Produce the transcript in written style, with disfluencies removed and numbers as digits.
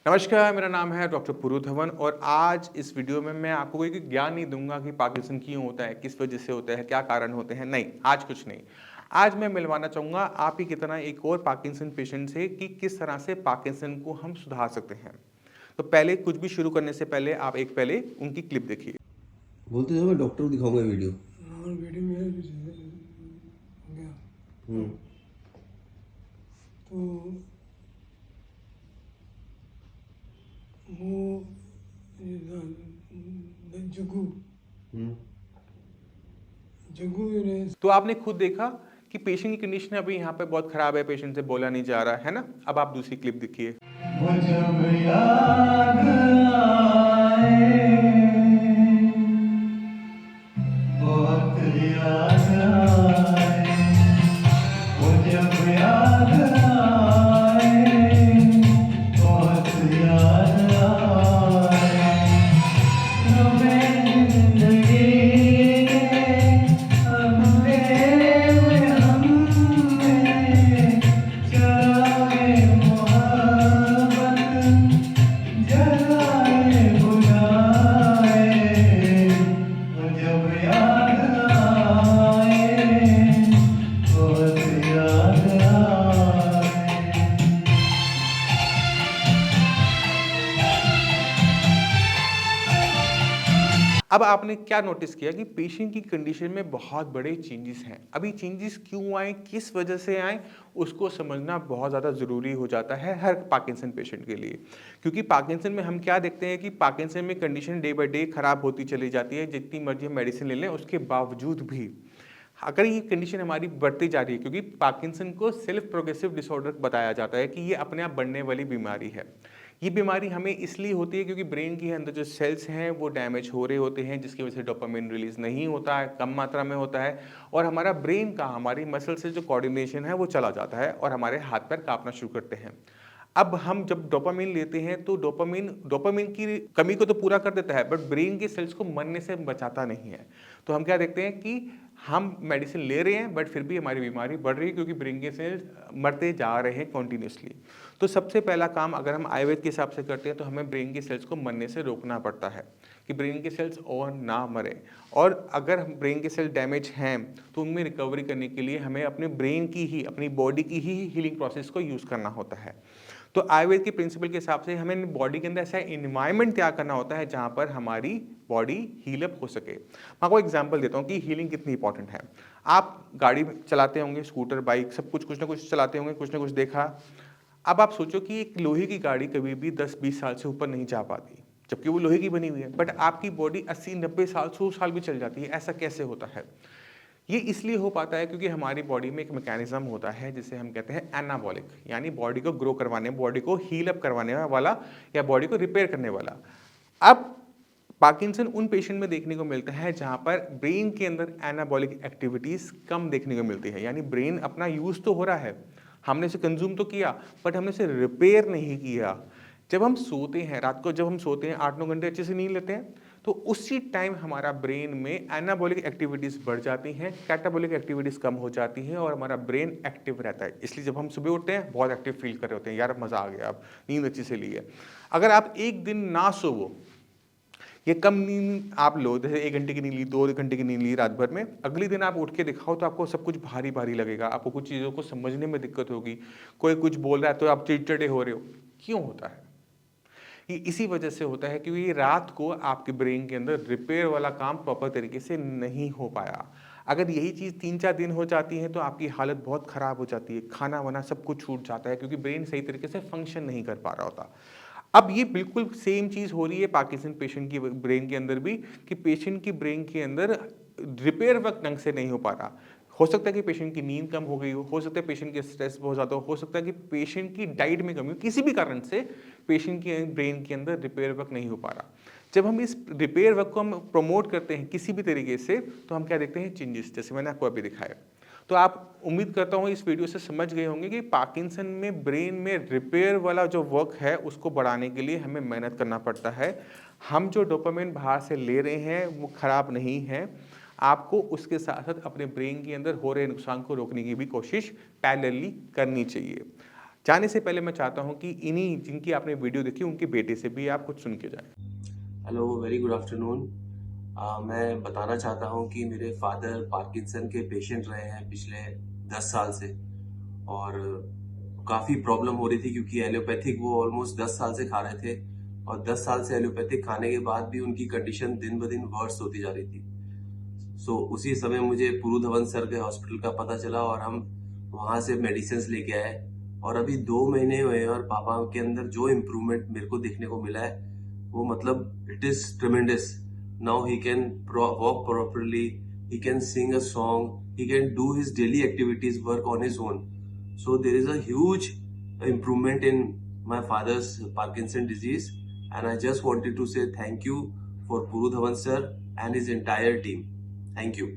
नमस्कार, मेरा नाम है डॉक्टर पुरु धवन और आज इस वीडियो में मैं आपको कोई ज्ञान नहीं दूंगा कि पार्किंसन क्यों होता है, किस वजह से होता है, क्या कारण होते हैं। नहीं, आज कुछ नहीं। आज मैं मिलवाना चाहूँगा आप ही की तरह एक और पार्किंसन पेशेंट से कि किस तरह से पार्किंसन को हम सुधार सकते हैं। तो पहले कुछ भी शुरू करने से पहले आप एक पहले उनकी क्लिप देखिए। बोलते थे मैं डॉक्टर को दिखाऊंगा वीडियो। और वीडियो में हो गया तो वो जग्गू जग्गू ने तो आपने खुद देखा कि पेशेंट की कंडीशन अभी यहाँ पे बहुत खराब है, पेशेंट से बोला नहीं जा रहा है ना। अब आप दूसरी क्लिप देखिए। वो जब याद आए बहुत याद आए वो जब याद आए बहुत याद आए हमें जिंदगी के अंधेरे में हमने चराए मोहब्बत जगाए बुझाए वो जब याद आए बहुत याद आए। अब आपने क्या नोटिस किया कि पेशेंट की कंडीशन में बहुत बड़े चेंजेस हैं। अभी चेंजेस क्यों आए, किस वजह से आए, उसको समझना बहुत ज़्यादा ज़रूरी हो जाता है हर पार्किंसन पेशेंट के लिए। क्योंकि पार्किंसन में हम क्या देखते हैं कि पार्किंसन में कंडीशन डे बाय डे खराब होती चली जाती है। जितनी मर्जी हम मेडिसिन ले लें उसके बावजूद भी अगर ये कंडीशन हमारी बढ़ती जा रही है, क्योंकि पार्किंसन को सेल्फ प्रोग्रेसिव डिसऑर्डर बताया जाता है कि ये अपने आप बढ़ने वाली बीमारी है। ये बीमारी हमें इसलिए होती है क्योंकि ब्रेन के अंदर जो सेल्स हैं वो डैमेज हो रहे होते हैं, जिसकी वजह से डोपामिन रिलीज नहीं होता है, कम मात्रा में होता है और हमारा ब्रेन का हमारी मसल से जो कोऑर्डिनेशन है वो चला जाता है और हमारे हाथ पैर कांपना शुरू करते हैं। अब हम जब डोपामिन लेते हैं तो डोपामिन की कमी को तो पूरा कर देता है, बट ब्रेन के सेल्स को मरने से बचाता नहीं है। तो हम क्या देखते हैं कि हम मेडिसिन ले रहे हैं बट फिर भी हमारी बीमारी बढ़ रही है क्योंकि ब्रेन के सेल्स मरते जा रहे हैं कॉन्टिन्यूसली। तो सबसे पहला काम अगर हम आयुर्वेद के हिसाब से करते हैं तो हमें ब्रेन के सेल्स को मरने से रोकना पड़ता है कि ब्रेन के सेल्स और ना मरे। और अगर हम ब्रेन के सेल डैमेज हैं तो उनमें रिकवरी करने के लिए हमें अपने ब्रेन की ही, अपनी बॉडी की ही हीलिंग प्रोसेस को यूज़ करना होता है। तो आयुर्वेद के प्रिंसिपल के हिसाब से हमें बॉडी के अंदर ऐसा इन्वायरमेंट तैयार करना होता है जहां पर हमारी बॉडी हीलअप हो सके। मैं आपको एग्जांपल देता हूं कि हीलिंग कितनी इंपॉर्टेंट है। आप गाड़ी चलाते होंगे, स्कूटर, बाइक, सब कुछ ना कुछ चलाते होंगे, कुछ ना कुछ देखा। अब आप सोचो कि एक लोहे की गाड़ी कभी भी 10-20 साल से ऊपर नहीं जा पाती, जबकि वो लोहे की बनी हुई है, बट आपकी बॉडी 80-90 साल, 100 साल भी चल जाती है। ऐसा कैसे होता है? ये इसलिए हो पाता है क्योंकि हमारी बॉडी में एक मैकेनिज्म होता है जिसे हम कहते हैं एनाबॉलिक, यानी बॉडी को ग्रो करवाने, बॉडी को हील अप करवाने वाला या बॉडी को रिपेयर करने वाला। अब पार्किंसन उन पेशेंट में देखने को मिलता है जहां पर ब्रेन के अंदर एनाबॉलिक एक्टिविटीज कम देखने को मिलती है, यानी ब्रेन अपना यूज तो हो रहा है, हमने इसे कंज्यूम तो किया बट हमने इसे रिपेयर नहीं किया। जब हम सोते हैं, रात को जब हम सोते हैं 8-9 घंटे अच्छे से नींद लेते हैं तो उसी टाइम हमारा ब्रेन में एनाबॉलिक एक्टिविटीज बढ़ जाती हैं, कैटाबॉलिक एक्टिविटीज कम हो जाती हैं और हमारा ब्रेन एक्टिव रहता है। इसलिए जब हम सुबह उठते हैं बहुत एक्टिव फील कर रहे होते हैं, यार मजा आ गया, अब नींद अच्छी से ली है। अगर आप एक दिन ना सोवो, ये कम नींद आप लो, जैसे 1 घंटे की नींद ली, 2 घंटे की नींद ली रात भर में, अगले दिन आप उठ के दिखाओ तो आपको सब कुछ भारी भारी लगेगा, आपको कुछ चीज़ों को समझने में दिक्कत होगी, कोई कुछ बोल रहा है तो आप चिड़चिड़े हो रहे हो। क्यों होता है? ये इसी वजह से होता है क्योंकि रात को आपके ब्रेन के अंदर रिपेयर वाला काम प्रॉपर तरीके से नहीं हो पाया। अगर यही चीज़ 3-4 दिन हो जाती है तो आपकी हालत बहुत ख़राब हो जाती है, खाना वाना सब कुछ छूट जाता है क्योंकि ब्रेन सही तरीके से फंक्शन नहीं कर पा रहा होता। अब ये बिल्कुल सेम चीज़ हो रही है पार्किंसन पेशेंट की ब्रेन के अंदर भी, कि पेशेंट की ब्रेन के अंदर रिपेयर वर्क ढंग से नहीं हो पा रहा। हो सकता है कि पेशेंट की नींद कम हो गई हो सकता है पेशेंट के स्ट्रेस बहुत ज़्यादा हो सकता है कि पेशेंट की डाइट में कमी हो, किसी भी कारण से पेशेंट के ब्रेन के अंदर रिपेयर वर्क नहीं हो पा रहा। जब हम इस रिपेयर वर्क को हम प्रमोट करते हैं किसी भी तरीके से तो हम क्या देखते हैं? चेंजेस, जैसे मैंने आपको अभी दिखाया। तो आप उम्मीद करता हूँ इस वीडियो से समझ गए होंगे कि पार्किंसन में ब्रेन में रिपेयर वाला जो वर्क है उसको बढ़ाने के लिए हमें मेहनत करना पड़ता है। हम जो डोपामिन बाहर से ले रहे हैं वो खराब नहीं है, आपको उसके साथ साथ अपने ब्रेन के अंदर हो रहे नुकसान को रोकने की भी कोशिश पैरेलली करनी चाहिए। जाने से पहले मैं चाहता हूँ कि इन्हीं जिनकी आपने वीडियो देखी उनके बेटे से भी आप कुछ सुन के जाएँ। Hello, very good afternoon. मैं बताना चाहता हूँ कि मेरे फादर पार्किंसन के पेशेंट रहे हैं पिछले 10 साल से, और काफ़ी प्रॉब्लम हो रही थी क्योंकि एलोपैथिक वो ऑलमोस्ट 10 साल से खा रहे थे, और 10 साल से एलोपैथिक खाने के बाद भी उनकी कंडीशन दिन ब दिन वर्स होती जा रही थी। उसी समय मुझे पुरु धवन सर के हॉस्पिटल का पता चला और हम वहाँ से मेडिसिन लेके आए, और अभी 2 महीने हुए हैं और पापा के अंदर जो इम्प्रूवमेंट मेरे को देखने को मिला है वो मतलब it is ट्रेमेंडस। Now he can walk properly, he can sing a song, he can do his daily activities, work on his own. So there is a huge improvement in my father's Parkinson disease, and I just wanted to say thank you for Puru Dhawan sir and his entire team. Thank you.